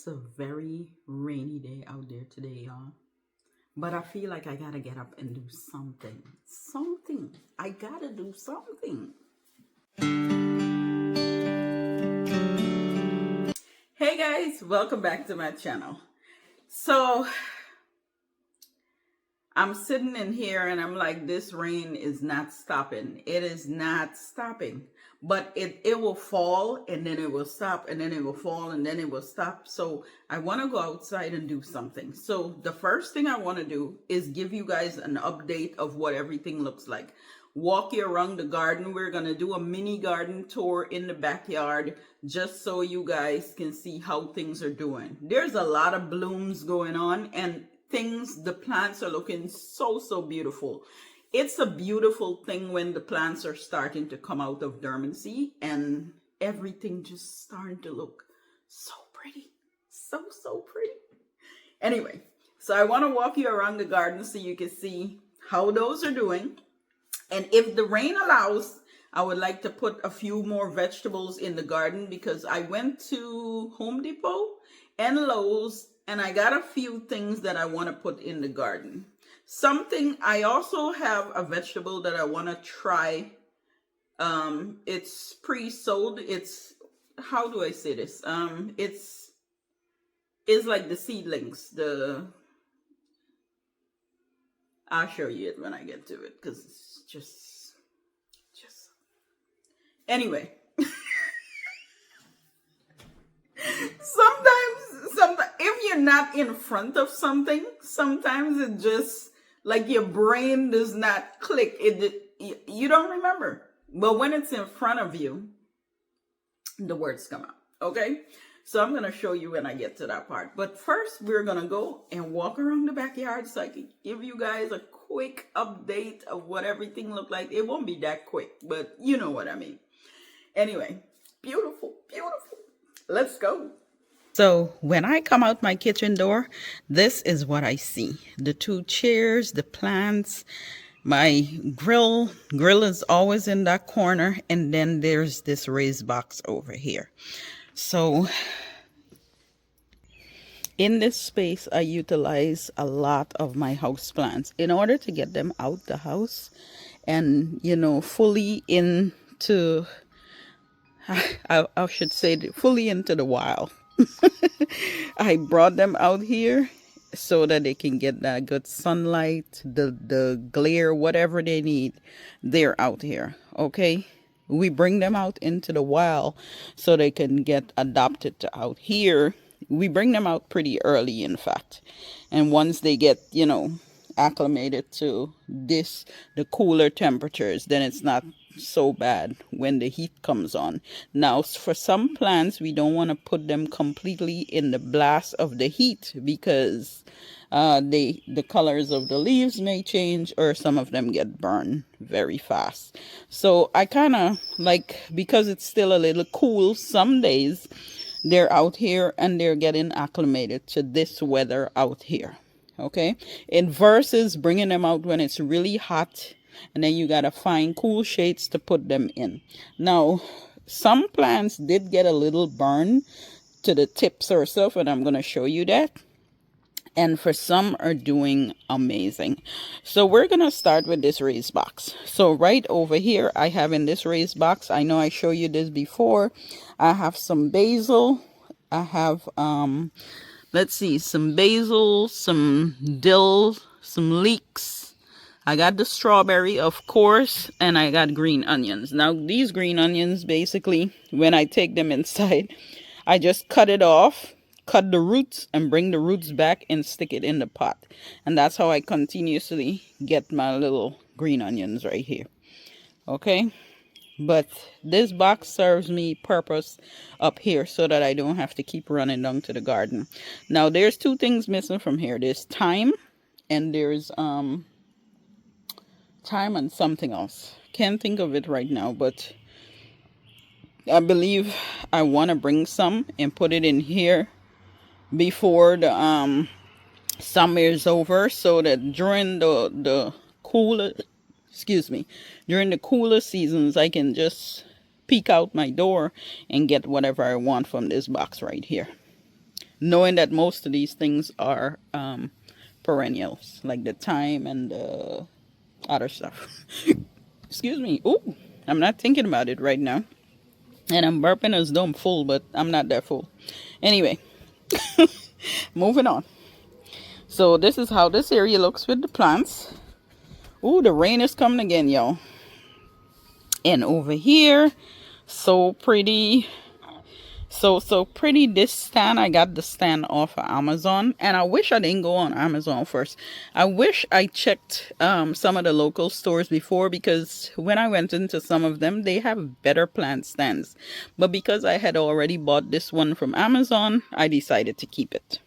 It's a very rainy day out there today, y'all. But I feel like I gotta get up and do something. Something. I gotta do something. Hey guys, welcome back to my channel. So I'm sitting in here and I'm like, this rain is not stopping. It is not stopping. But it will fall and then it will stop and then it will fall and then it will stop. So I want to go outside and do something. So the first thing I want to do is give you guys an update of what everything looks like. Walk you around the garden. We're going to do a mini garden tour in the backyard just so you guys can see how things are doing. There's a lot of blooms going on and the plants are looking so beautiful. It's a beautiful thing when the plants are starting to come out of dormancy and everything just starting to look so pretty. So pretty. Anyway, so I want to walk you around the garden so you can see how those are doing. And if the rain allows, I would like to put a few more vegetables in the garden because I went to Home Depot and Lowe's and I got a few things that I want to put in the garden. I also have a vegetable that I want to try. It's pre-sowed. How do I say this? It's like the seedlings. I'll show you it when I get to it because it's just anyway. Sometimes if you're not in front of something, sometimes it just like your brain does not click. You don't remember. But when it's in front of you, the words come out. Okay? So I'm going to show you when I get to that part. But first, we're going to go and walk around the backyard so I can give you guys a quick update of what everything looked like. It won't be that quick, but you know what I mean. Anyway, beautiful. Let's go. So when I come out my kitchen door, this is what I see. The two chairs, the plants, my grill is always in that corner. And then there's this raised box over here. So in this space, I utilize a lot of my house plants in order to get them out the house and, fully into, I should say, fully into the wild. I brought them out here so that they can get that good sunlight, the glare, whatever they need. They're out here. Okay. We bring them out into the wild so they can get adopted to out here. We bring them out pretty early, in fact. And once they get, acclimated to the cooler temperatures, then it's not so bad when the heat comes on. Now, for some plants, we don't want to put them completely in the blast of the heat because the colors of the leaves may change or some of them get burned very fast. So I kind of because it's still a little cool some days, they're out here and they're getting acclimated to this weather out here. Okay, in versus bringing them out when it's really hot and then you gotta find cool shades to put them in. Now, some plants did get a little burn to the tips or stuff, and I'm gonna show you that. And for some are doing amazing. So we're gonna start with this raised box. So right over here, I have in this raised box, I know I showed you this before, I have some basil. I have some basil, some dill, some leeks. I got the strawberry, of course, and I got green onions. Now, these green onions, basically, when I take them inside, I just cut it off, cut the roots, and bring the roots back and stick it in the pot. And that's how I continuously get my little green onions right here. Okay? But this box serves me purpose up here so that I don't have to keep running down to the garden. Now, there's two things missing from here. There's thyme and there's thyme and something else. Can't think of it right now, but I believe I want to bring some and put it in here before the summer is over so that during the cooler during the cooler seasons, I can just peek out my door and get whatever I want from this box right here. knowing that most of these things are perennials, like the thyme and the other stuff. Excuse me. Oh, I'm not thinking about it right now. And I'm burping as though I'm full, but I'm not that full. Anyway, moving on. So this is how this area looks with the plants. Oh, the rain is coming again, y'all. And over here, so pretty. So pretty. This stand, I got the stand off of Amazon, and I wish I didn't go on Amazon first. I wish I checked some of the local stores before, because when I went into some of them, they have better plant stands. But because I had already bought this one from Amazon, I decided to keep it.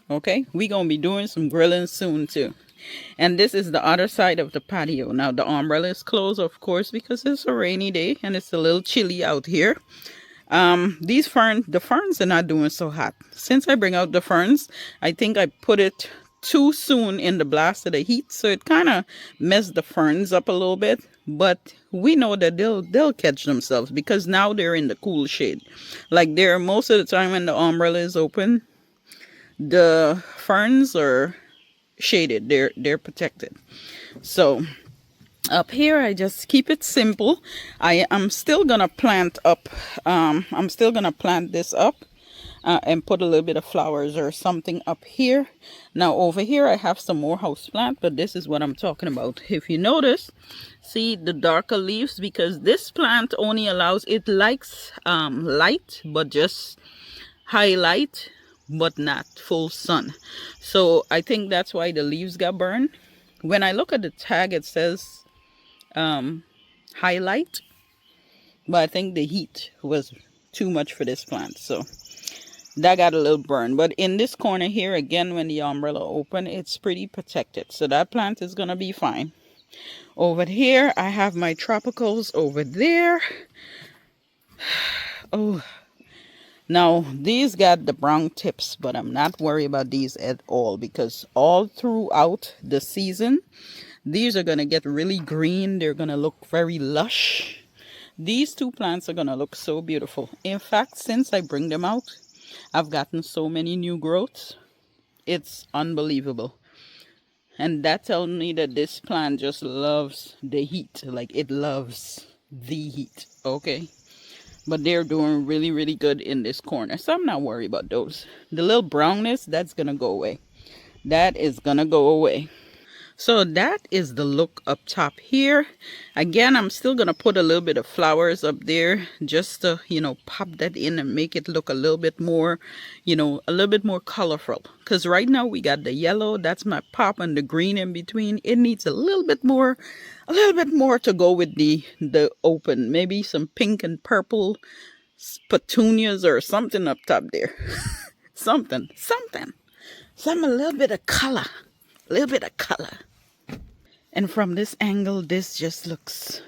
Okay, we gonna be doing some grilling soon too. And this is the other side of the patio. Now the umbrella is closed, of course, because it's a rainy day and it's a little chilly out here. The ferns are not doing so hot. Since I bring out the ferns, I think I put it too soon in the blast of the heat, so it kind of messed the ferns up a little bit. But we know that they'll catch themselves, because now they're in the cool shade. Like, they're most of the time when the umbrella is open, the ferns are shaded. They're protected. So up here, I just keep it simple. I'm still gonna plant up. I'm still gonna plant this up and put a little bit of flowers or something up here. Now over here, I have some more house plant, but this is what I'm talking about. If you notice, see the darker leaves, because this plant only allows, it likes light, but just highlight, but not full sun. So I think that's why the leaves got burned. When I look at the tag, it says highlight, but I think the heat was too much for this plant, so that got a little burned. But in this corner here, again, when the umbrella open, it's pretty protected, so that plant is gonna be fine. Over here, I have my tropicals over there. Oh, now these got the brown tips, but I'm not worried about these at all, because all throughout the season, these are going to get really green. They're going to look very lush. These two plants are going to look so beautiful. In fact, since I bring them out, I've gotten so many new growths. It's unbelievable. And that tells me that this plant just loves the heat. Like, it loves the heat. Okay. But they're doing really, really good in this corner. So I'm not worried about those. The little brownness, that's going to go away. That is going to go away. So that is the look up top here. Again, I'm still going to put a little bit of flowers up there just to, pop that in and make it look a little bit more, a little bit more colorful. Because right now we got the yellow, that's my pop, and the green in between. It needs a little bit more to go with the open. Maybe some pink and purple petunias or something up top there. something. Some a little bit of color. A little bit of color. And from this angle, this just looks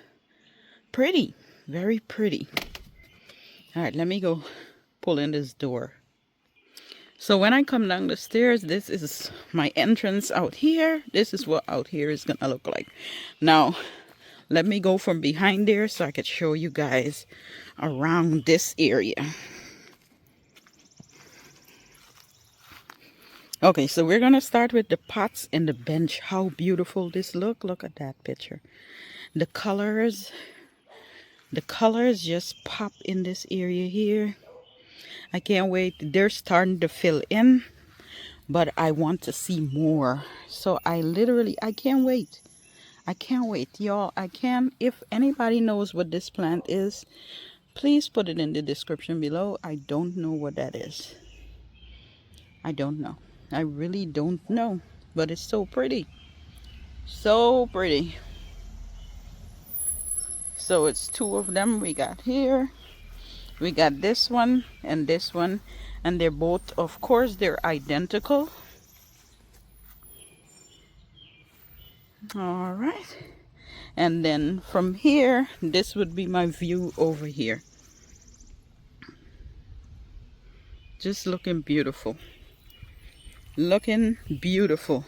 pretty. Very pretty. All right, let me go pull in this door. So when I come down the stairs, this is my entrance out here. This is what out here is going to look like. Now, let me go from behind there so I could show you guys around this area. Okay, so we're going to start with the pots and the bench. How beautiful this look. Look at that picture. The colors just pop in this area here. I can't wait. They're starting to fill in, but I want to see more. So I can't wait. I can't wait, y'all. If anybody knows what this plant is, please put it in the description below. I don't know what that is. I don't know. I really don't know, but it's so pretty. So pretty. So it's two of them we got here. We got this one, and they're both, of course, they're identical. All right. And then from here, this would be my view over here. Just looking beautiful. Looking beautiful.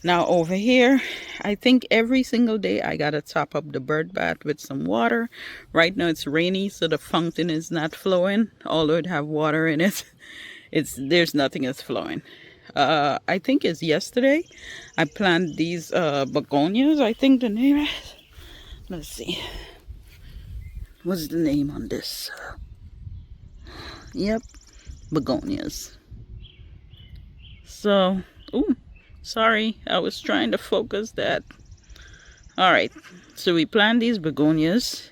Now over here, I think every single day I gotta top up the bird bath with some water. Right now it's rainy, so the fountain is not flowing, although it have water in it. There's nothing that's flowing. I think it's yesterday I planted these begonias. I think the name is, let's see, what's the name on this? Yep, begonias. So, ooh, sorry, I was trying to focus that. All right, so we planted these begonias.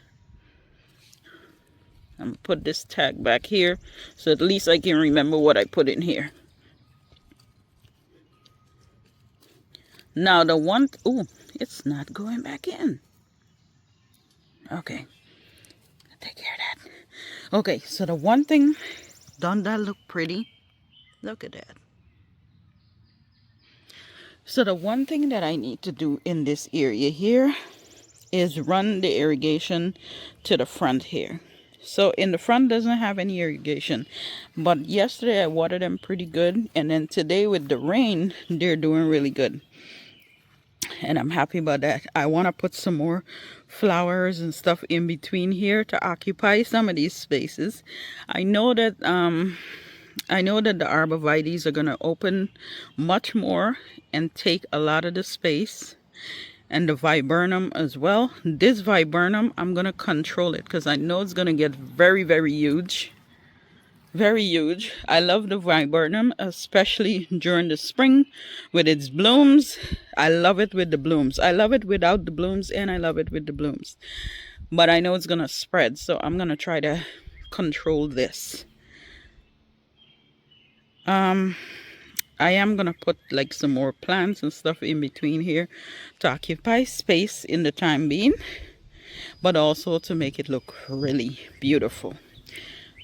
I'm gonna put this tag back here so at least I can remember what I put in here. Now the one, ooh, it's not going back in. Okay, take care of that. Okay, so the one thing, don't that look pretty? Look at that. So the one thing that I need to do in this area here is run the irrigation to the front here. So in the front doesn't have any irrigation, but yesterday I watered them pretty good, and then today with the rain they're doing really good, and I'm happy about that. I want to put some more flowers and stuff in between here to occupy some of these spaces. I know that the arborvitaes are going to open much more and take a lot of the space, and the viburnum as well. This viburnum, I'm going to control it because I know it's going to get very, very huge. Very huge. I love the viburnum, especially during the spring with its blooms. I love it with the blooms. I love it without the blooms, and I love it with the blooms. But I know it's going to spread, so I'm going to try to control this. I am gonna put like some more plants and stuff in between here to occupy space in the time being, but also to make it look really beautiful.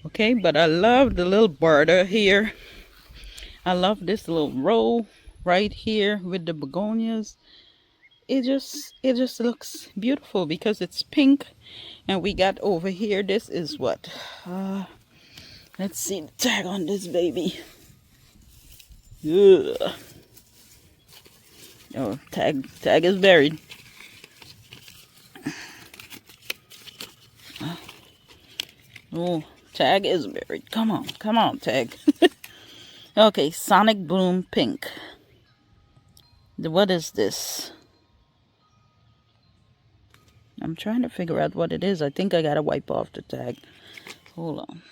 Okay, but I love the little border here. I love this little row right here with the begonias. It just looks beautiful because it's pink, and we got over here, this is what, let's see the tag on this baby. Ugh. Oh, tag is buried. Oh, tag is buried. Come on, tag. Okay, Sonic Bloom Pink. What is this? I'm trying to figure out what it is. I think I gotta wipe off the tag. Hold on.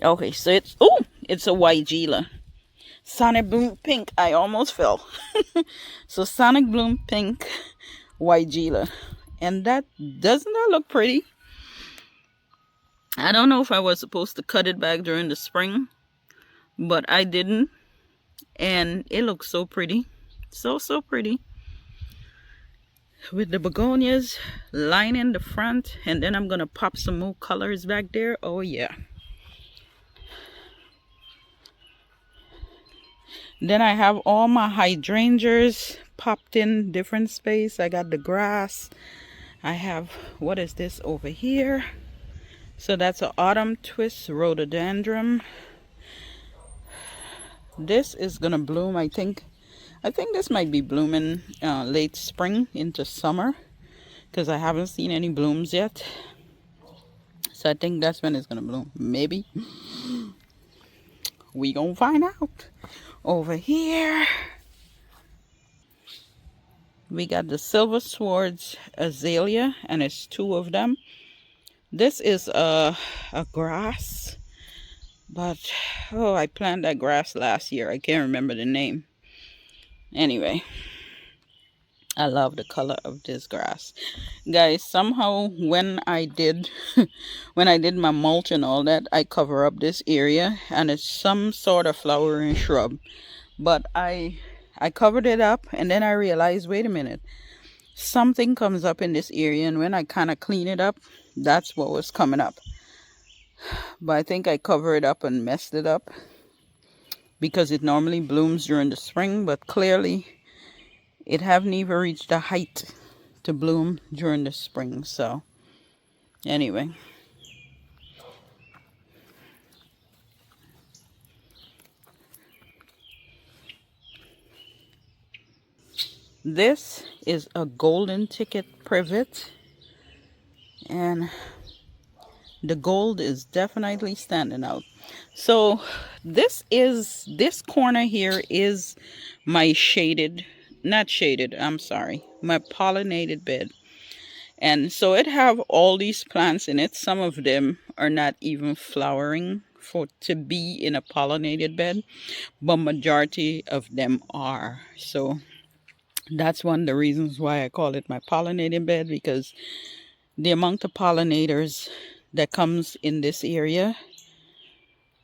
Okay, so it's a Wygela. Sonic Bloom Pink. I almost fell. So Sonic Bloom Pink Wygela. And doesn't that look pretty? I don't know if I was supposed to cut it back during the spring, but I didn't. And it looks so pretty. So pretty. With the begonias lining the front. And then I'm going to pop some more colors back there. Oh yeah. Then I have all my hydrangeas popped in different space. I got the grass. I have, what is this over here? So that's an autumn twist rhododendron. This is gonna bloom, I think this might be blooming late spring into summer, because I haven't seen any blooms yet. So I think that's when it's gonna bloom. Maybe. We gonna find out. Over here we got the silver swords azalea, and it's 2 of them. This is a grass, but oh, I planted that grass last year. I can't remember the name. Anyway, I love the color of this grass, guys. Somehow when I did my mulch and all that, I cover up this area, and it's some sort of flowering shrub, but I covered it up, and then I realized, wait a minute, something comes up in this area, and when I kind of clean it up, that's what was coming up. But I think I covered it up and messed it up, because it normally blooms during the spring, but clearly it haven't even reached the height to bloom during the spring. So anyway, This is a golden ticket privet, and the gold is definitely standing out. So this corner here is my shaded, not shaded, I'm sorry, my pollinated bed. And so it have all these plants in it. Some of them are not even flowering for to be in a pollinated bed, but majority of them are. So that's one of the reasons why I call it my pollinated bed, because the amount of pollinators that comes in this area,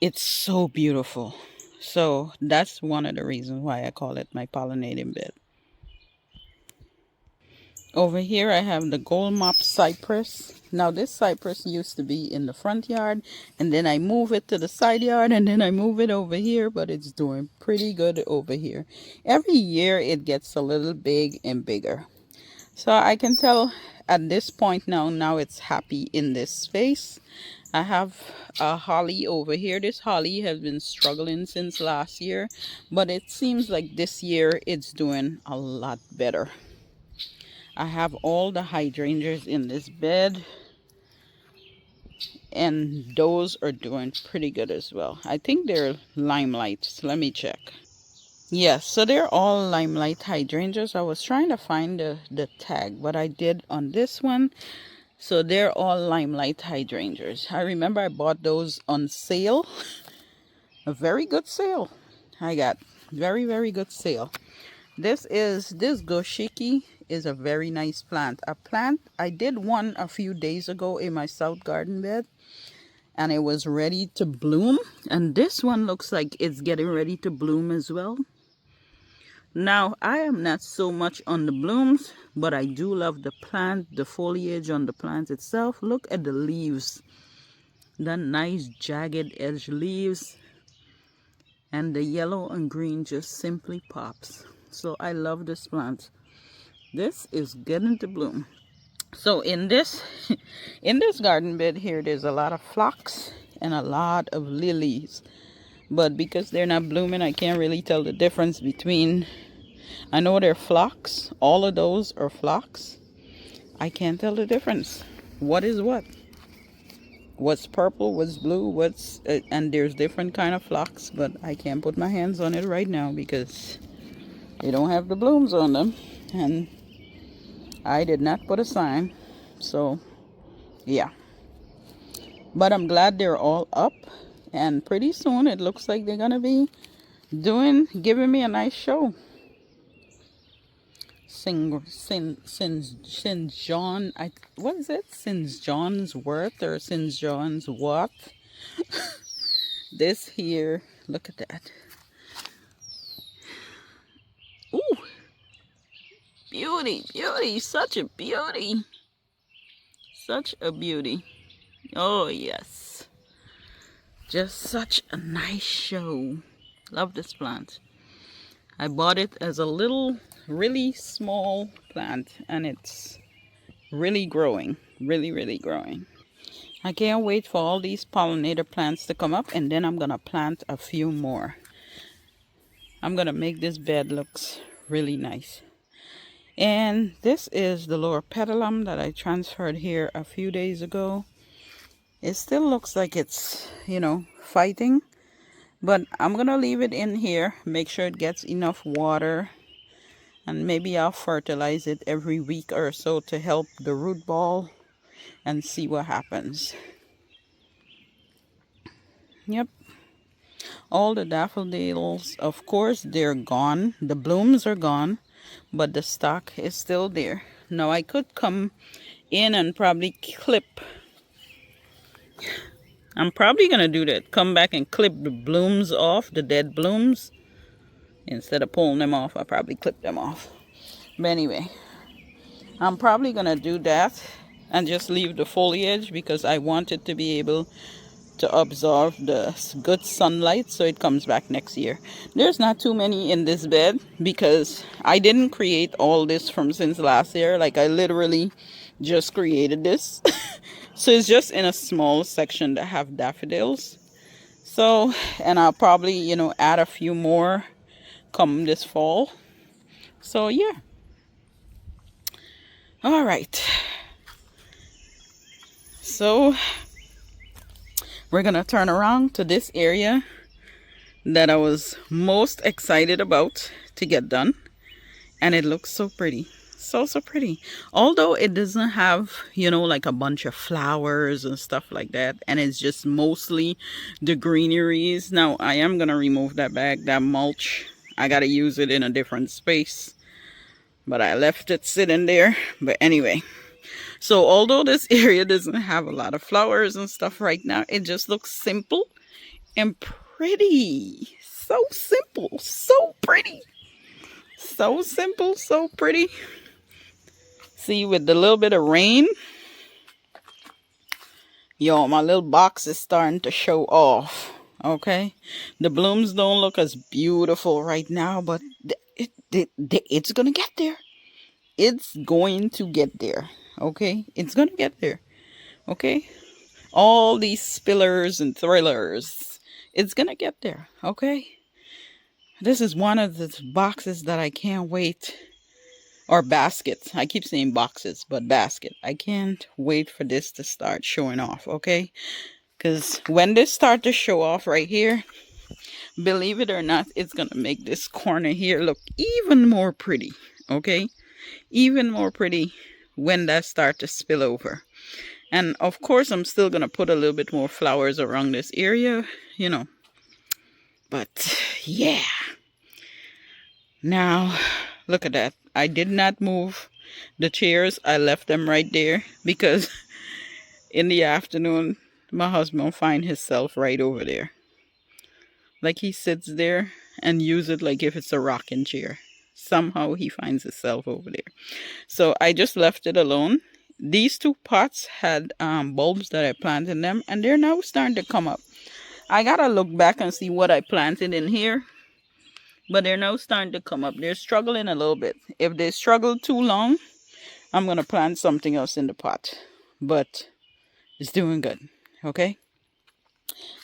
it's so beautiful. So that's one of the reasons why I call it my pollinating bed. Over here I have the gold mop cypress. Now this cypress used to be in the front yard, and then I move it to the side yard, and then I move it over here, but it's doing pretty good over here. Every year it gets a little big and bigger. So I can tell at this point now it's happy in this space. I have a holly over here. This holly has been struggling since last year, but it seems like this year it's doing a lot better. I have all the hydrangeas in this bed, and those are doing pretty good as well. I think they're limelights. Let me check. Yes, so they're all limelight hydrangeas. I was trying to find the tag, but I did on this one. So they're all limelight hydrangeas. I remember I bought those on sale. A very good sale. I got very, very good sale. This goshiki is a very nice plant. A plant, I did one a few days ago in my south garden bed, and it was ready to bloom. And this one looks like it's getting ready to bloom as well. Now, I am not so much on the blooms, but I do love the plant, the foliage on the plant itself. Look at the leaves. The nice jagged edge leaves. And the yellow and green just simply pops. So I love this plant. This is getting to bloom. So in this in this garden bed here, there's a lot of phlox and a lot of lilies. But because they're not blooming, I can't really tell the difference between, I know they're phlox. All of those are phlox. I can't tell the difference. What is what? What's purple? What's blue? What's and there's different kind of phlox, but I can't put my hands on it right now because they don't have the blooms on them, and I did not put a sign. So yeah, but I'm glad they're all up, and pretty soon it looks like they're gonna be giving me a nice show. Since John, what is it? Since John's worth or since John's what? This here, look at that. Ooh, beauty, such a beauty. Such a beauty. Oh yes. Just such a nice show. Love this plant. I bought it as a little, really small plant, and it's really growing. Really, really growing. I can't wait for all these pollinator plants to come up, and then I'm gonna plant a few more. I'm gonna make this bed looks really nice. And this is the lower petalum that I transferred here a few days ago. It still looks like it's, fighting, but I'm gonna leave it in here, make sure it gets enough water, and maybe I'll fertilize it every week or so to help the root ball and see what happens. Yep. All the daffodils, of course, they're gone. The blooms are gone, but the stalk is still there. Now I could come in and probably clip. I'm probably gonna do that. Come back and clip the blooms off, the dead blooms. Instead of pulling them off, I'll probably clip them off. But anyway, I'm probably gonna do that and just leave the foliage because I want it to be able to absorb the good sunlight so it comes back next year. There's not too many in this bed because I didn't create all this from since last year. Like I literally just created this. So it's just in a small section that have daffodils. So, and I'll probably, add a few more come this fall. So yeah. All right. So we're going to turn around to this area that I was most excited about to get done. And it looks so pretty. So pretty. Although it doesn't have, like a bunch of flowers and stuff like that. And it's just mostly the greeneries. Now, I am going to remove that bag, that mulch. I got to use it in a different space. But I left it sitting there. But anyway. So although this area doesn't have a lot of flowers and stuff right now, it just looks simple and pretty. So simple. So pretty. So simple, so pretty. See, with the little bit of rain, my little box is starting to show off. Okay, the blooms don't look as beautiful right now, but it's gonna get there. It's going to get there. Okay, it's gonna get there. Okay, all these spillers and thrillers, it's gonna get there. Okay, this is one of the boxes that I can't wait. Or baskets. I keep saying boxes, but basket. I can't wait for this to start showing off, okay? Because when this start to show off right here, believe it or not, it's going to make this corner here look even more pretty, okay? Even more pretty when that start to spill over. And of course, I'm still going to put a little bit more flowers around this area, But yeah. Now, look at that. I did not move the chairs. I left them right there because in the afternoon, my husband will find himself right over there. Like he sits there and use it like if it's a rocking chair. Somehow he finds himself over there. So I just left it alone. These two pots had bulbs that I planted in them, and they're now starting to come up. I gotta look back and see what I planted in here. But they're now starting to come up. They're struggling a little bit. If they struggle too long, I'm going to plant something else in the pot. But it's doing good. Okay?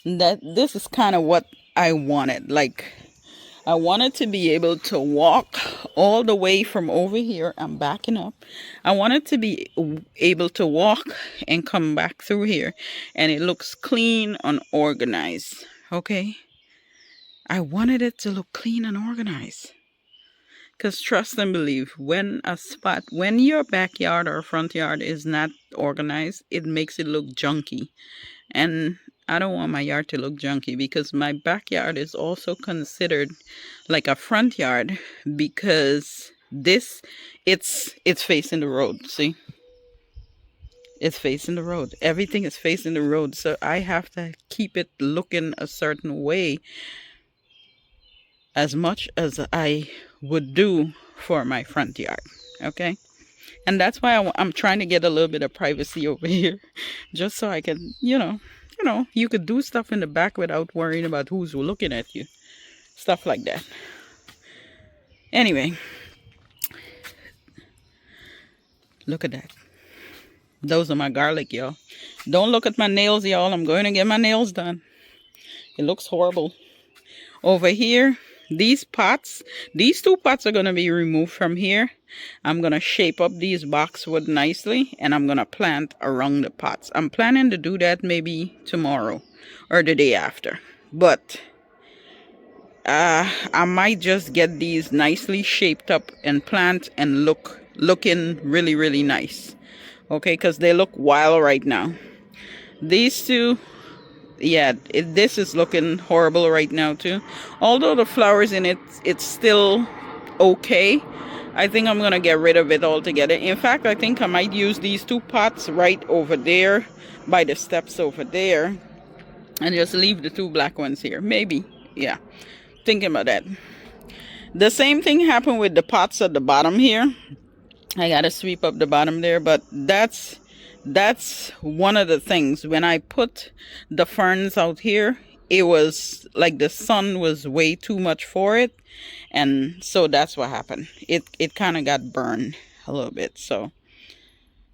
This is kind of what I wanted. Like, I wanted to be able to walk all the way from over here. I'm backing up. I wanted to be able to walk and come back through here. And it looks clean and organized. Okay? I wanted it to look clean and organized. Because trust and believe, when your backyard or front yard is not organized, it makes it look junky. And I don't want my yard to look junky because my backyard is also considered like a front yard because it's facing the road. See? It's facing the road. Everything is facing the road. So I have to keep it looking a certain way as much as I would do for my front yard. Okay? And that's why I'm trying to get a little bit of privacy over here. Just so I can, you could do stuff in the back without worrying about who's looking at you. Stuff like that. Anyway. Look at that. Those are my garlic, y'all. Don't look at my nails, y'all. I'm going to get my nails done. It looks horrible. Over here, these two pots are going to be removed from here. I'm going to shape up these boxwood nicely, and I'm going to plant around the pots. I'm planning to do that maybe tomorrow or the day after. But I might just get these nicely shaped up and plant and looking really, really nice. Okay, because they look wild right now. These two, yeah, this is looking horrible right now too. Although the flowers in it, it's still okay. I think I'm going to get rid of it altogether. In fact, I think I might use these two pots right over there by the steps over there and just leave the two black ones here. Maybe, yeah. Thinking about that. The same thing happened with the pots at the bottom here. I gotta sweep up the bottom there, but that's one of the things. When I put the ferns out here, it was like the sun was way too much for it, and so that's what happened. It kind of got burned a little bit. So,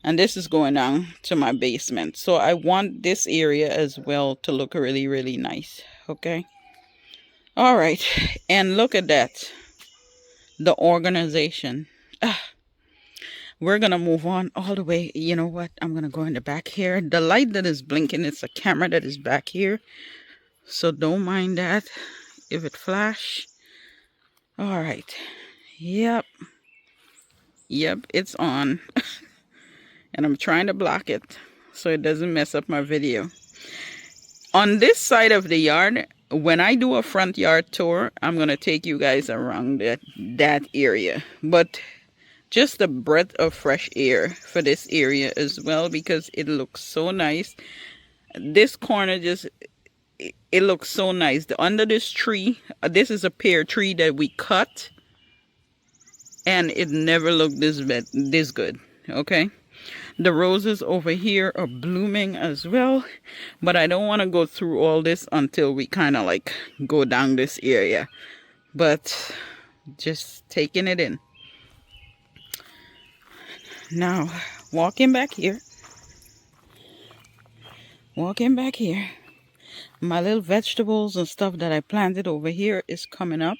and this is going down to my basement, so I want this area as well to look really, really nice. Okay. All right, and look at that, the organization. We're gonna move on all the way. You know what? I'm gonna go in the back here. The light that is blinking, it's a camera that is back here. So don't mind that if it flash. All right. Yep. Yep, it's on. And I'm trying to block it so it doesn't mess up my video. On this side of the yard, when I do a front yard tour, I'm going to take you guys around that area. But just a breath of fresh air for this area as well, because it looks so nice. This corner just, it looks so nice. Under this tree, this is a pear tree that we cut, and it never looked this good. Okay. The roses over here are blooming as well, but I don't want to go through all this until we kind of like go down this area. But just taking it in. Now, walking back here. My little vegetables and stuff that I planted over here is coming up.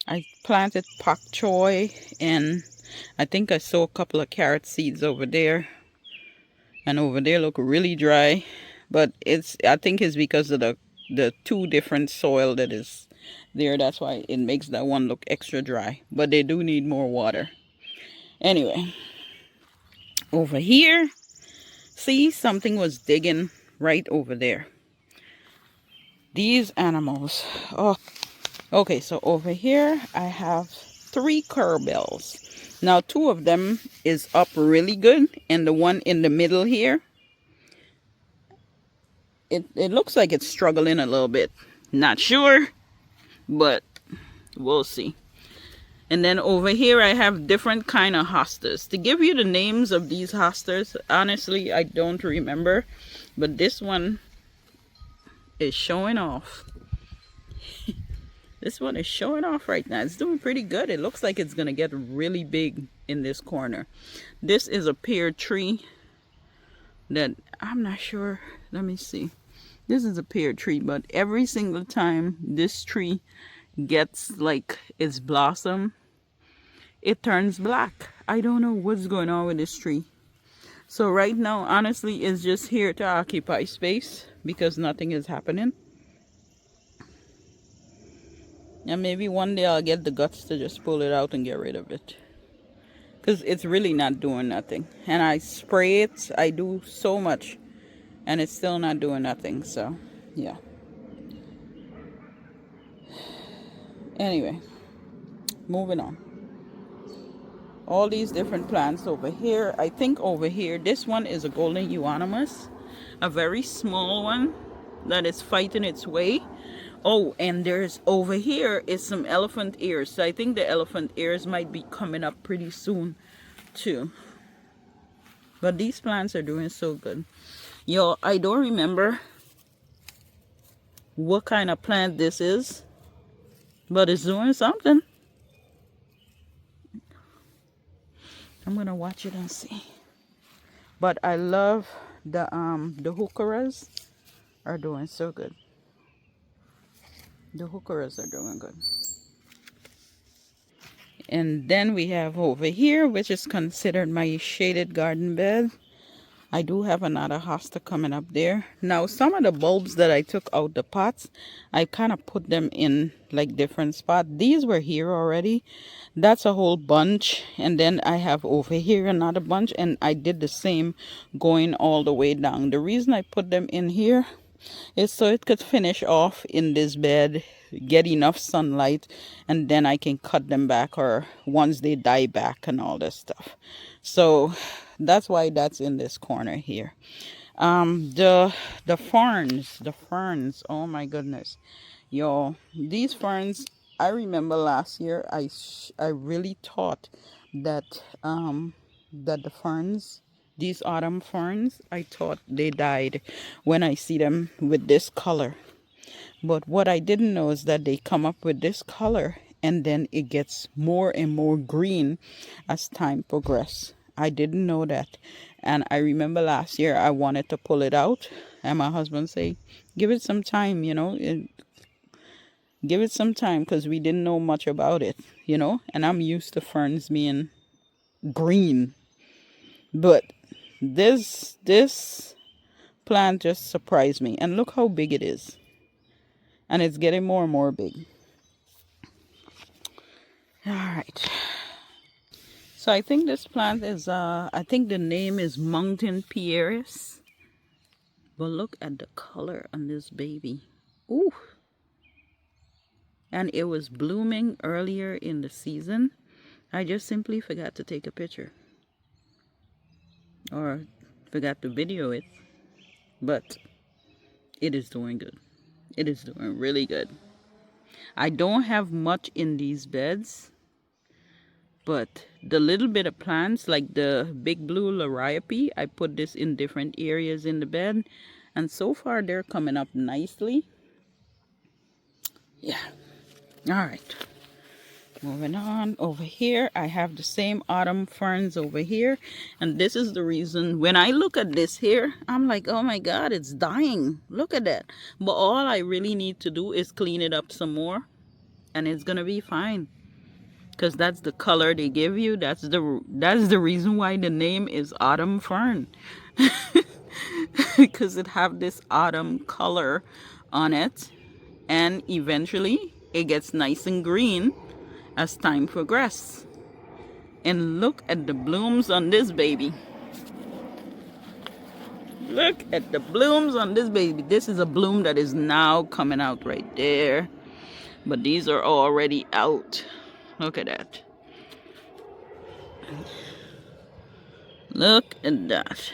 I planted pak choy, and I think I saw a couple of carrot seeds over there. And over there look really dry, but I think it's because of the two different soil that is there. That's why it makes that one look extra dry, but they do need more water. Anyway, over here, see, something was digging right over there. These animals. Oh, okay, so over here I have 3 corbels. Now 2 of them is up really good, and the one in the middle here, it looks like it's struggling a little bit. Not sure, but we'll see. And then over here I have different kind of hostas. To give you the names of these hostas, honestly, I don't remember. But this one is showing off. This one is showing off right now. It's doing pretty good. It looks like it's going to get really big in this corner. This is a pear tree that I'm not sure. Let me see. This is a pear tree, but every single time this tree gets like its blossom, it turns black. I don't know what's going on with this tree. So right now, honestly, it's just here to occupy space because nothing is happening. And maybe one day I'll get the guts to just pull it out and get rid of it. Because it's really not doing nothing. And I spray it. I do so much. And it's still not doing nothing. So, yeah. Anyway. Moving on. All these different plants over here. I think over here, this one is a golden euonymus. A very small one that is fighting its way. Oh, and there's over here is some elephant ears. So I think the elephant ears might be coming up pretty soon too. But these plants are doing so good. Yo, I don't remember what kind of plant this is, but it's doing something. I'm gonna watch it and see. But I love the heucheras are doing so good. The heucheras are doing good. And then we have over here, which is considered my shaded garden bed. I do have another hosta coming up there. Now, some of the bulbs that I took out the pots, I kind of put them in like different spots. These were here already. That's a whole bunch. And then I have over here another bunch. And I did the same going all the way down. The reason I put them in here is so it could finish off in this bed, get enough sunlight, and then I can cut them back, or once they die back and all this stuff. So that's why that's in this corner here. The ferns, oh my goodness, yo, these ferns, I remember last year I really thought that that the ferns, these autumn ferns, I thought they died when I see them with this color. But what I didn't know is that they come up with this color and then it gets more and more green as time progresses. I didn't know that. And I remember last year I wanted to pull it out, and my husband said, give it some time, you know, give it some time, because we didn't know much about it, you know, and I'm used to ferns being green. But this plant just surprised me. And look how big it is. And it's getting more and more big. All right. So I think this plant is, I think the name is Mountain Pieris. But look at the color on this baby. Ooh. And it was blooming earlier in the season. I just simply forgot to take a picture. Or forgot to video it. But it is doing good. It is doing really good. I don't have much in these beds. But the little bit of plants, like the big blue liriope, I put this in different areas in the bed. And so far, they're coming up nicely. Yeah. All right. Moving on over here, I have the same autumn ferns over here. And this is the reason when I look at this here, I'm like, oh my God, it's dying. Look at that. But all I really need to do is clean it up some more. And it's going to be fine. Because that's the color they give you. That's the reason why the name is autumn fern. Because it have this autumn color on it. And eventually it gets nice and green as time progresses. And look at the blooms on this baby. Look at the blooms on this baby. This is a bloom that is now coming out right there. But these are already out. Look at that. Look at that.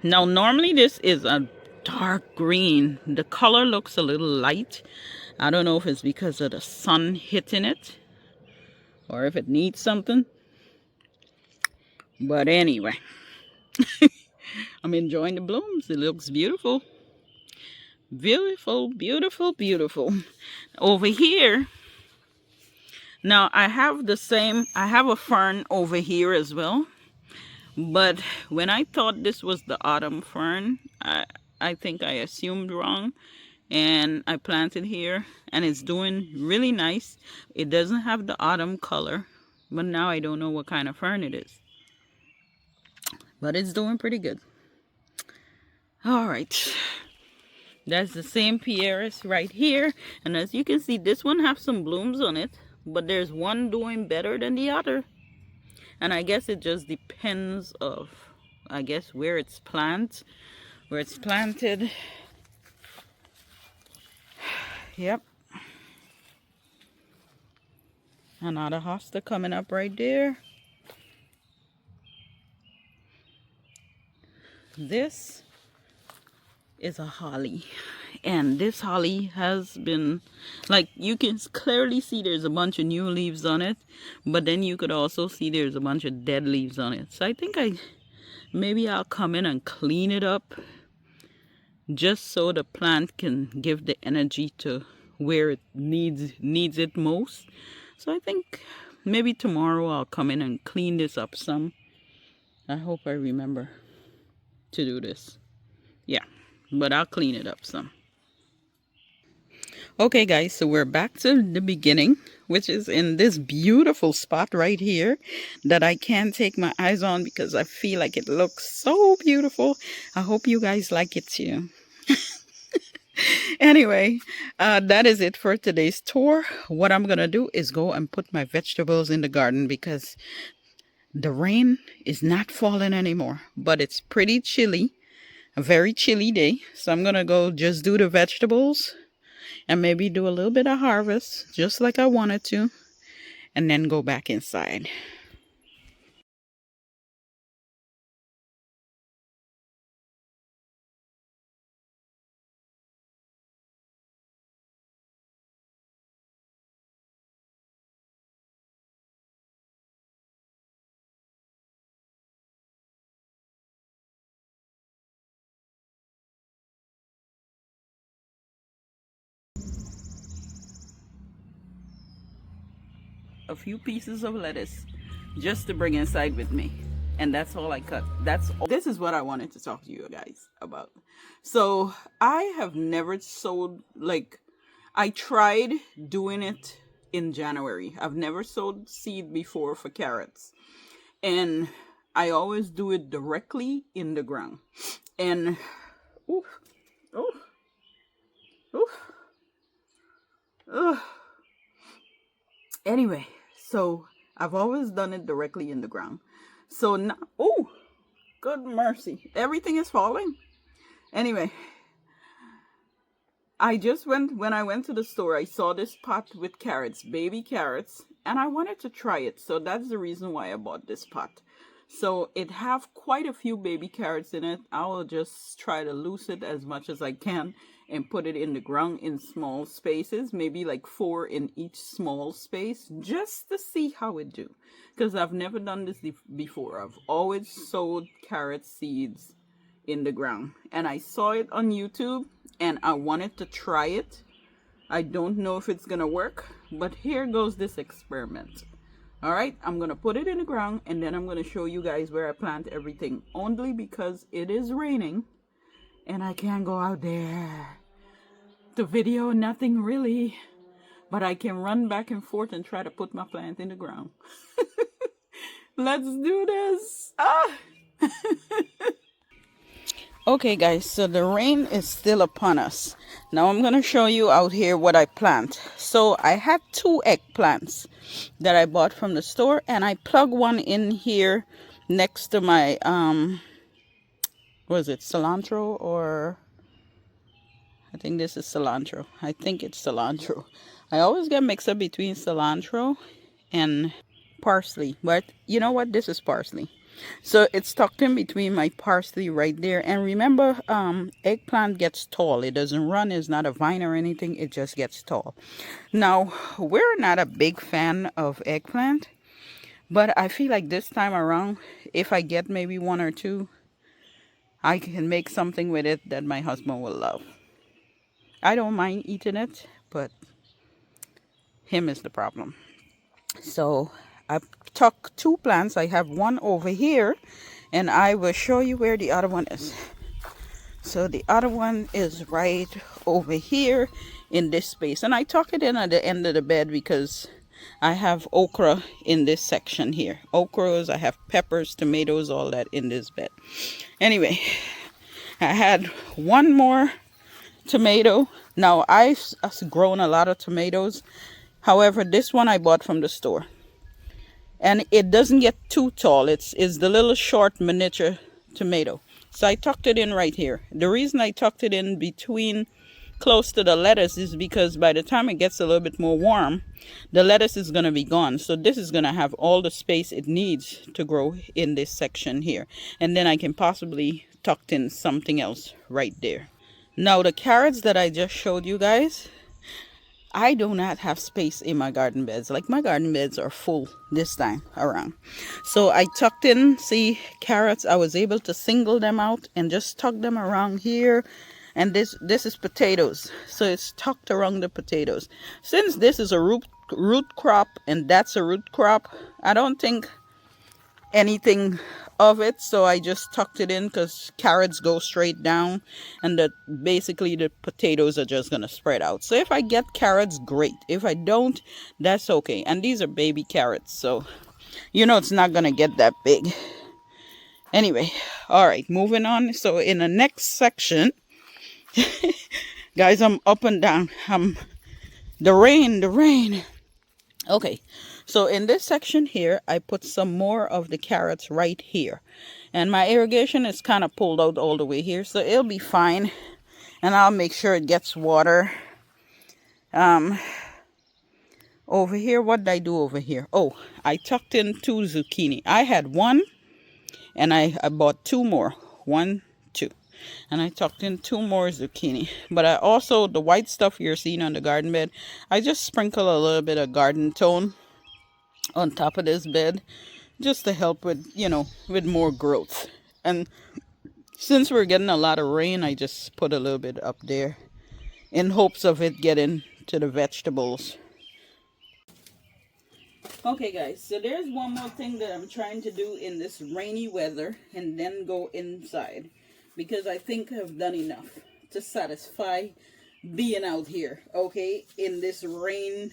Now, normally this is a dark green. The color looks a little light. I don't know if it's because of the sun hitting it or if it needs something. But anyway, I'm enjoying the blooms. It looks beautiful. Beautiful, beautiful, beautiful. Over here, now I have a fern over here as well. But when I thought this was the autumn fern, I think I assumed wrong. And I planted here and it's doing really nice. It doesn't have the autumn color, but now I don't know what kind of fern it is. But it's doing pretty good. All right. That's the same Pieris right here. And as you can see, this one has some blooms on it, but there's one doing better than the other. And I guess it just depends of, I guess, where it's planted. Yep. Another hosta coming up right there. This is a holly. And this holly has been, like, you can clearly see there's a bunch of new leaves on it. But then you could also see there's a bunch of dead leaves on it. So I think maybe I'll come in and clean it up. Just so the plant can give the energy to where it needs it most. So I think maybe tomorrow I'll come in and clean this up some. I hope I remember to do this. Yeah, but I'll clean it up some. Okay guys, so we're back to the beginning, which is in this beautiful spot right here that I can't take my eyes on because I feel like it looks so beautiful. I hope you guys like it too. Anyway, that is it for today's tour. What I'm gonna do is go and put my vegetables in the garden because the rain is not falling anymore, but it's pretty chilly, a very chilly day. So I'm gonna go just do the vegetables and maybe do a little bit of harvest just like I wanted to, and then go back inside. A few pieces of lettuce just to bring inside with me, and that's all I cut. That's all. This is what I wanted to talk to you guys about. So I have never sowed, like, I tried doing it in January. I've never sowed seed before for carrots. And I always do it directly in the ground. And, ooh, ooh, ooh, ooh. Anyway, so I've always done it directly in the ground. So now, oh, good mercy. Everything is falling. Anyway, when I went to the store, I saw this pot with carrots, baby carrots, and I wanted to try it. So that's the reason why I bought this pot. So it have quite a few baby carrots in it. I will just try to loose it as much as I can and put it in the ground in small spaces, maybe like 4 in each small space, just to see how it do. Because I've never done this before. I've always sowed carrot seeds in the ground. And I saw it on YouTube and I wanted to try it. I don't know if it's gonna work, but here goes this experiment. All right, I'm gonna put it in the ground and then I'm gonna show you guys where I plant everything, only because it is raining and I can't go out there to video nothing really, but I can run back and forth and try to put my plant in the ground. Let's do this. Okay guys, so the rain is still upon us. Now I'm going to show you out here what I plant. So I had 2 eggplants that I bought from the store, and I plug one in here next to my, was it cilantro, or I think this is cilantro. I think it's cilantro. I always get mixed up between cilantro and parsley, but you know what? This is parsley. So it's tucked in between my parsley right there. And remember, eggplant gets tall. It doesn't run. It's not a vine or anything. It just gets tall. Now, we're not a big fan of eggplant, but I feel like this time around, if I get maybe 1 or 2, I can make something with it that my husband will love. I don't mind eating it, but him is the problem. So I took 2 plants. I have one over here, and I will show you where the other one is. So the other one is right over here in this space, and I tuck it in at the end of the bed because I have okra in this section here. Okras, I have peppers, tomatoes, all that in this bed. Anyway, I had 1 more tomato. Now I've grown a lot of tomatoes. However, this one I bought from the store. And it doesn't get too tall. It's the little short miniature tomato. So I tucked it in right here. The reason I tucked it in between close to the lettuce is because by the time it gets a little bit more warm, the lettuce is going to be gone. So this is going to have all the space it needs to grow in this section here. And then I can possibly tuck in something else right there. Now the carrots that I just showed you guys, I do not have space in my garden beds. Like, my garden beds are full this time around. So I tucked in, see, carrots. I was able to single them out and just tuck them around here. And this is potatoes. So it's tucked around the potatoes. Since this is a root crop and that's a root crop, I don't think anything of it, so I just tucked it in because carrots go straight down, and basically the potatoes are just gonna spread out. So if I get carrots, great. If I don't, that's okay. And these are baby carrots, so you know it's not gonna get that big. Anyway, all right, moving on. So in the next section, guys, I'm up and down. The rain. Okay, so in this section here, I put some more of the carrots right here. And my irrigation is kind of pulled out all the way here, so it'll be fine. And I'll make sure it gets water. Over here, what did I do over here? Oh, I tucked in 2 zucchini. I had 1, and I bought 2 more. 1, 2. And I tucked in 2 more zucchini. But I also, the white stuff you're seeing on the garden bed, I just sprinkle a little bit of garden tone on top of this bed just to help with, you know, with more growth. And since we're getting a lot of rain, I just put a little bit up there in hopes of it getting to the vegetables. Okay guys, so there's one more thing that I'm trying to do in this rainy weather and then go inside, because I think I've done enough to satisfy being out here, okay, in this rain.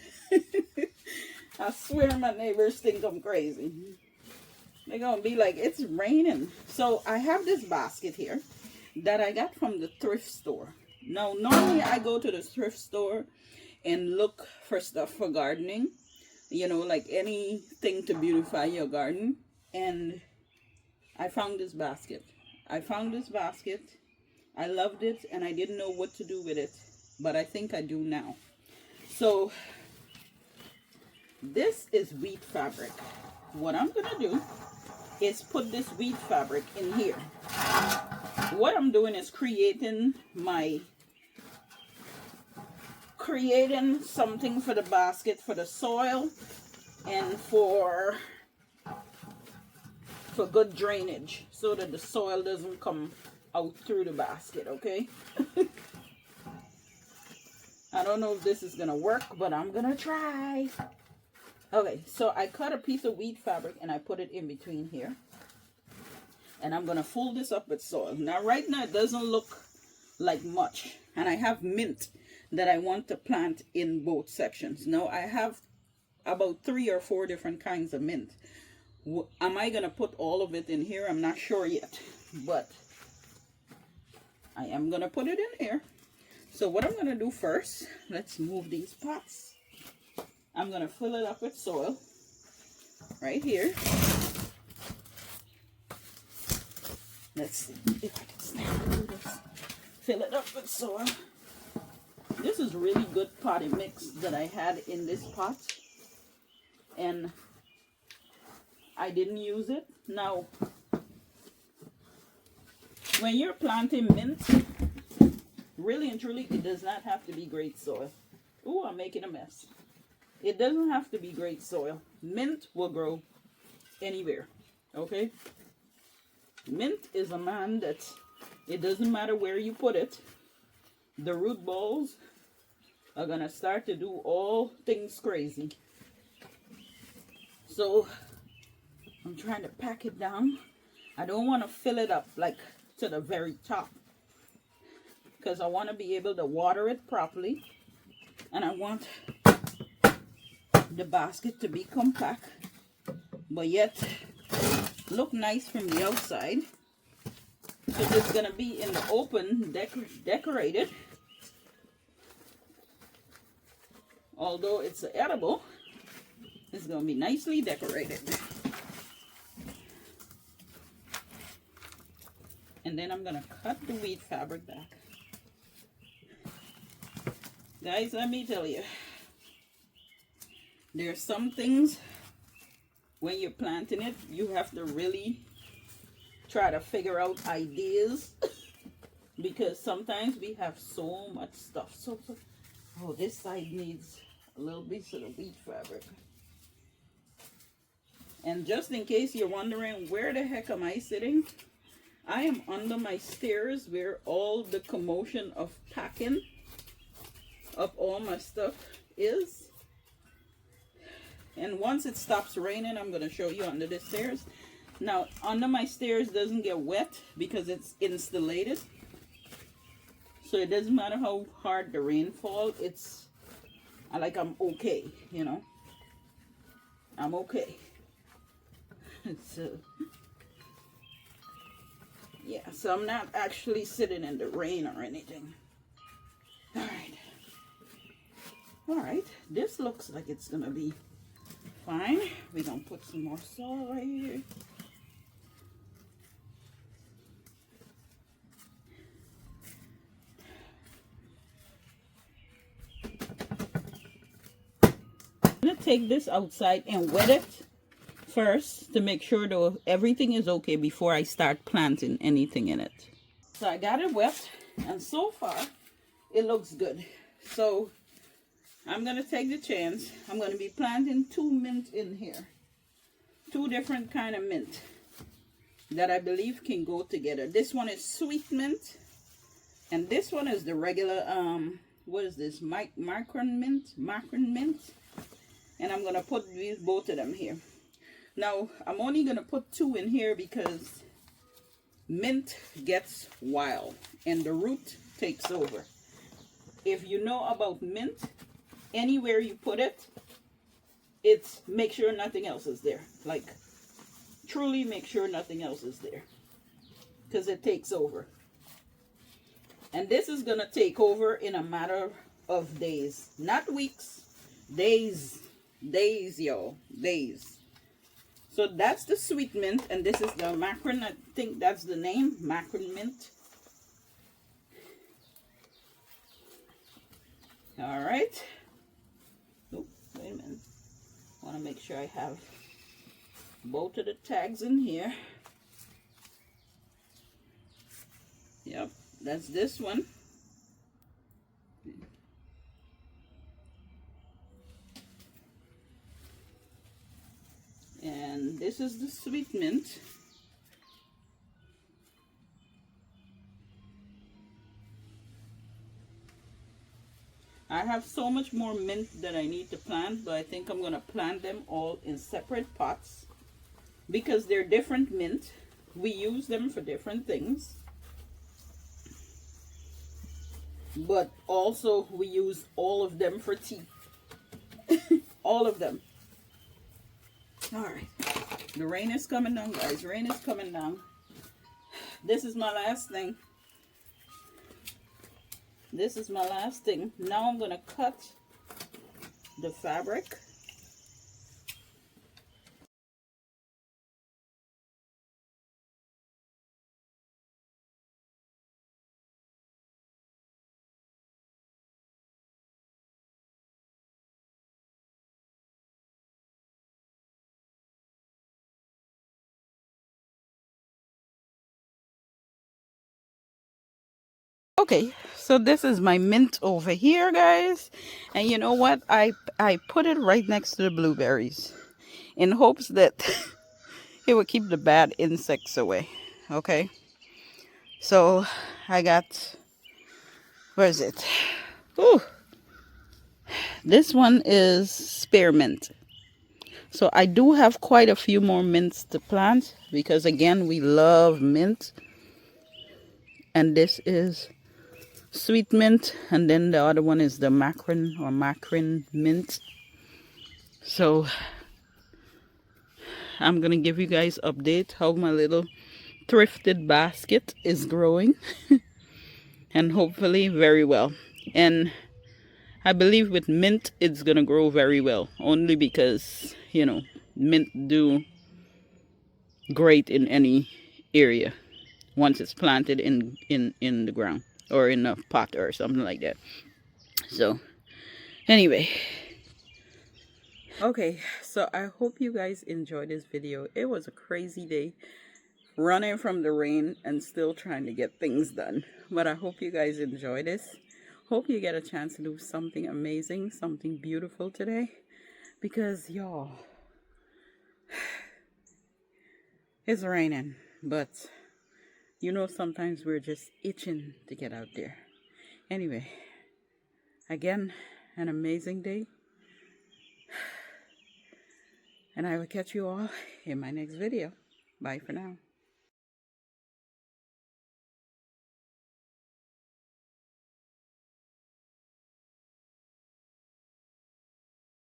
I swear my neighbors think I'm crazy. They're gonna be like, it's raining. So I have this basket here that I got from the thrift store. Now, normally I go to the thrift store and look for stuff for gardening, you know, like anything to beautify your garden. And I found this basket. I loved it, and I didn't know what to do with it, but I think I do now. So this is wheat fabric. What I'm gonna do is put this wheat fabric in here. What I'm doing is creating something for the basket, for the soil, and for good drainage, so that the soil doesn't come out through the basket, okay? I don't know if this is gonna work, but I'm gonna try. Okay, so I cut a piece of wheat fabric and I put it in between here. And I'm gonna fold this up with soil. Now, right now, it doesn't look like much. And I have mint that I want to plant in both sections. Now, I have about 3 or 4 different kinds of mint. Am I gonna put all of it in here? I'm not sure yet, but I am gonna put it in here. So what I'm gonna do first, let's move these pots. I'm gonna fill it up with soil right here. Let's see if I can snap through this. Fill it up with soil. This is really good potting mix that I had in this pot, and I didn't use it. Now, when you're planting mint, really and truly, it does not have to be great soil. Ooh, I'm making a mess. It doesn't have to be great soil. Mint will grow anywhere, okay? Mint is a man that it doesn't matter where you put it. The root balls are gonna start to do all things crazy. So I'm trying to pack it down. I don't want to fill it up like to the very top, because I want to be able to water it properly, and I want the basket to be compact but yet look nice from the outside, because it's going to be in the open, decorated. Although it's edible, it's going to be nicely decorated. And then I'm going to cut the wheat fabric back. Guys, let me tell you, there's some things when you're planting it, you have to really try to figure out ideas because sometimes we have so much stuff. Oh, this side needs a little bit of the wheat fabric. And just in case you're wondering, where the heck am I sitting? I am under my stairs where all the commotion of packing up all my stuff is. And once it stops raining, I'm going to show you under the stairs. Now, under my stairs doesn't get wet because it's insulated. So it doesn't matter how hard the rain falls. I'm okay, you know. I'm okay. So, yeah, so I'm not actually sitting in the rain or anything. All right, this looks like it's gonna be fine. We're gonna put some more soil right here. I'm gonna take this outside and wet it first to make sure that everything is okay before I start planting anything in it. So I got it wet, and so far it looks good. So I'm going to take the chance. I'm going to be planting 2 mint in here. 2 different kind of mint that I believe can go together. This one is sweet mint, and this one is the regular, what is this, Macron mint. And I'm going to put both of them here. Now, I'm only going to put 2 in here because mint gets wild and the root takes over. If you know about mint, anywhere you put it, it's make sure nothing else is there. Like, truly make sure nothing else is there, because it takes over. And this is gonna take over in a matter of days, not weeks, days. Days, y'all, days. So that's the sweet mint, and this is the macron. I think that's the name, macron mint. All right. Oh, wait a minute. I want to make sure I have both of the tags in here. Yep, that's this one. And this is the sweet mint. I have so much more mint that I need to plant, but I think I'm going to plant them all in separate pots because they're different mint. We use them for different things, but also we use all of them for tea. All of them. All right. The rain is coming down, guys. Rain is coming down. This is my last thing. This is my last thing. Now I'm going to cut the fabric. Okay, so this is my mint over here, guys. And you know what? I put it right next to the blueberries in hopes that it would keep the bad insects away. Okay. So I got, where is it? Ooh, this one is spearmint. So I do have quite a few more mints to plant because again, we love mint. And this is sweet mint, and then the other one is the macron or macron mint. So I'm gonna give you guys update how my little thrifted basket is growing and hopefully very well. And I believe with mint it's gonna grow very well, only because, you know, mint do great in any area once it's planted in the ground or in a pot or something like that. So anyway, okay, so I hope you guys enjoyed this video. It was a crazy day running from the rain and still trying to get things done, but I hope you guys enjoy this. Hope you get a chance to do something amazing, something beautiful today, because y'all, it's raining, but you know, sometimes we're just itching to get out there. Anyway, again, an amazing day. And I will catch you all in my next video. Bye for now.